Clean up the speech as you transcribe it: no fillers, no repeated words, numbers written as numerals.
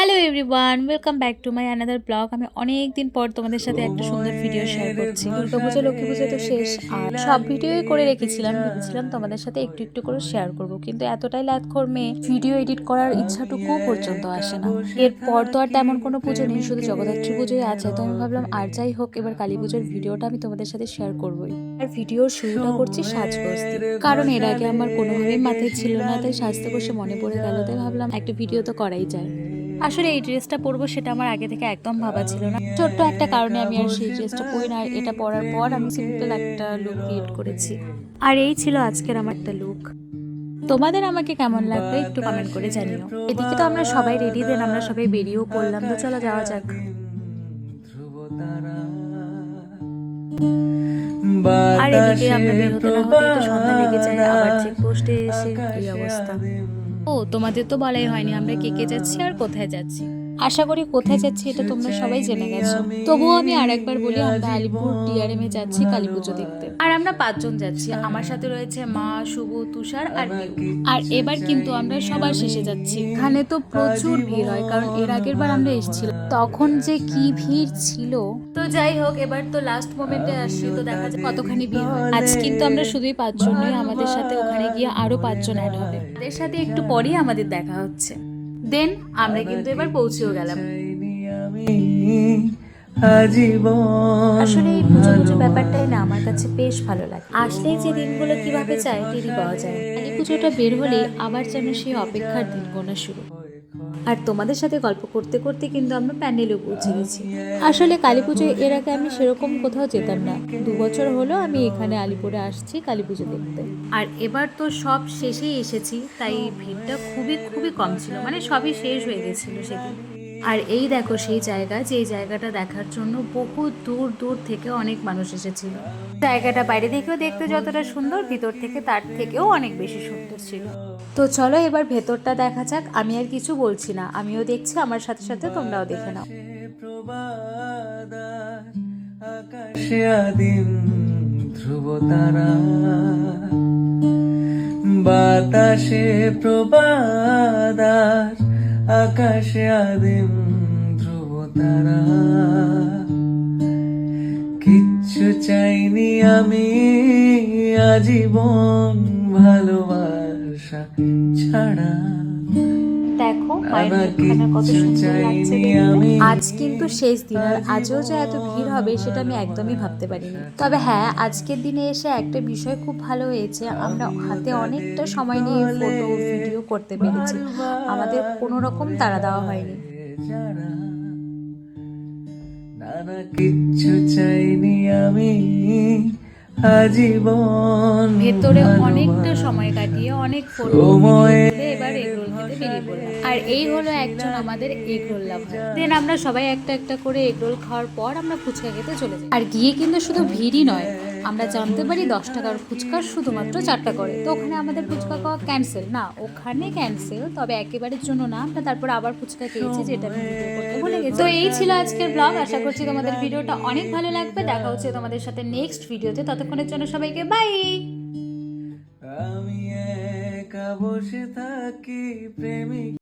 Hello everyone, welcome back to my another blog. আমি অনেক দিন পর তোমাদের সাথে একটা সুন্দর ভিডিও শেয়ার করছি। দুর্গাপূজা লক্ষ্মী পুজো তো শেষ, আর সব ভিডিওই করে রেখেছিলাম। ভেবেছিলাম তোমাদের সাথে একটু একটু করে শেয়ার করব, কিন্তু এতটাই ল্যাদখোর মেয়ে, ভিডিও এডিট করার ইচ্ছাটুকু পর্যন্ত আসে না। এরপর তো আর তেমন কোনো পুজো নেই, শুধু জগদ্ধাত্রী পুজোই আছে। তো আমি ভাবলাম আর যাই হোক, এবার কালী পুজোর ভিডিওটা আমি তোমাদের সাথে শেয়ার করবোই। আর ভিডিওর শুরুটা করছি সাজগোজ দিয়ে, কারণ এর আগে আমার কোনোভাবেই মাথায় ছিল না, তাই সাজতে বসে মনে পড়ে গেল, তাই ভাবলাম একটা ভিডিও তো করাই যায়। আসলে এই ড্রেসটা পরবো সেটা আমার আগে থেকে একদম ভাবা ছিল না। ছোট্ট একটা কারণে আমি আর সেই ড্রেসটা পরি না, আর এটা পরার পর আমি সিম্পল একটা লুক ক্রিয়েট করেছি। আর এই ছিল আজকের আমার একটা লুক। তোমাদের আমাকে কেমন লাগলো একটু কমেন্ট করে জানিও। এদিকে তো আমরা সবাই রেডি, দেন আমরা সবাই বেরিয়েও পড়লাম। তো চলো যাওয়া যাক। আর এদিকে আমরা বের হতে না হতেই তো সন্ধ্যা লেগে যায়, আবার চেকপোস্টে এসে এই অবস্থা। ও, তোমাদের তো বলাই হয়নি আমরা কে কে যাচ্ছি আর কোথায় যাচ্ছি। আশা করি কোথায় যাচ্ছি এটা তোমরা সবাই জেনে গেছো, তবুও আমি আর একবার বলি, আমরা আলিপুর ডিআরএম এ যাচ্ছি কালী পুজো দেখতে। আর আমরা 5 জন যাচ্ছি, আমার সাথে রয়েছে মা, শুভ, তুষার আর পিউ। আর এবার কিন্তু আমরা সবার শেষে যাচ্ছি। এখানে তো প্রচুর ভিড় হয়, কারণ এর আগের বার আমরা এসেছিলাম তখন যে কি ভিড় ছিল। তো যাই হোক, এবার তো লাস্ট মোমেন্টে আসছি, তো দেখা যায় কতখানি ভিড় হয়। আজ কিন্তু আমরা শুধুই 5 জন নই, আমাদের সাথে ওখানে গিয়ে আরো 5 জন অ্যাড হবে। এদের সাথে একটু পরেই আমাদের দেখা হচ্ছে। দেন আমরা কিন্তু এবার পৌঁছেও গেলাম। আসলে এই পুজো পুজো ব্যাপারটাই না আমার কাছে বেশ ভালো লাগে। আসলেই যে দিনগুলো কিভাবে যায় টেরই পাওয়া যায়। এই পুজোটা বের হলে আবার যেন সেই অপেক্ষার দিন গোনা শুরু। আর তোমাদের সাথে গল্প করতে করতে কিন্তু আমরা প্যান্ডেলেও পৌঁছে গেছি। আসলে কালী পুজো এর আগে আমি সেরকম কোথাও যেতাম না। 2 বছর হলো আমি এখানে আলিপুরে আসছি কালী পুজো দেখতে। আর এবার তো সব শেষেই এসেছি, তাই ভিড়টা খুবই খুবই কম ছিল, মানে সবই শেষ হয়ে গেছিল সেদিন। আর এই দেখো সেই জায়গা, যে জায়গাটা দেখার জন্য বহু দূর দূর থেকে অনেক মানুষ এসেছিল। জায়গাটা বাইরে থেকেও দেখতে যতটা সুন্দর, ভিতর থেকে তার থেকেও অনেক বেশি সুন্দর ছিল। তো চলো এবার ভেতরটা দেখা যাক। আমি আর কিছু বলছি না, আমিও দেখছি, আমার সাথে সাথে তোমরাও দেখে নাও। আকাশে আদিম ধ্রুব তারা, বাতাসে প্রবাদার, আকাশে আদিম ধ্রুব তারা। কিচ্ছু চাইনি আমি আজীবন ভালোবাসা ছাড়া। দেখো মায়ের মুখখানা কত সুন্দর লাগছে। আজ কিন্তু শেষ দিন, আর আজও যে এত ভিড় হবে সেটা আমি একদমই ভাবতে পারিনি। তবে হ্যাঁ, আজকের দিনে এসে একটা বিষয় খুব ভালো হয়েছে, আমরা হাতে অনেকটা সময় নিয়ে ফটো ভিডিও করতে পেরেছি। আমাদের কোনো রকম তাড়া দেওয়া হয়নি। নানা কিচ্ছু চাইনি আমি আজীবন। ভেতরে অনেকটা সময় কাটিয়ে অনেক ফটো এবার এগরোল খেতে বেরিয়ে পড়লাম। আর এই হলো একজন আমাদের এগরোল লাভার। দেন আমরা সবাই একটা একটা করে এগরোল খাওয়ার পর আমরা ফুচকা খেতে চলে যাই। আর গিয়ে কিন্তু শুধু ভিড়ই নয়, আমরা জানতে পারি 10 টাকার ফুচকা শুধুমাত্র 4টা করে। তো ওখানে আমাদের ফুচকা খাওয়া ক্যান্সেল না, ওখানে ক্যান্সেল, তবে একেবারের জন্য না। আমরা তারপর আবার ফুচকা খেয়েছি, যেটা আমি ভিডিও করতে ভুলে গেছি। তো এই ছিল আজকের ব্লগ। আশা করছি তোমাদের ভিডিওটা অনেক ভালো লাগবে। দেখা হচ্ছে তোমাদের সাথে নেক্সট ভিডিওতে। ততক্ষণের জন্য সবাইকে বাই। আমি একা বসে থাকি প্রেমিক।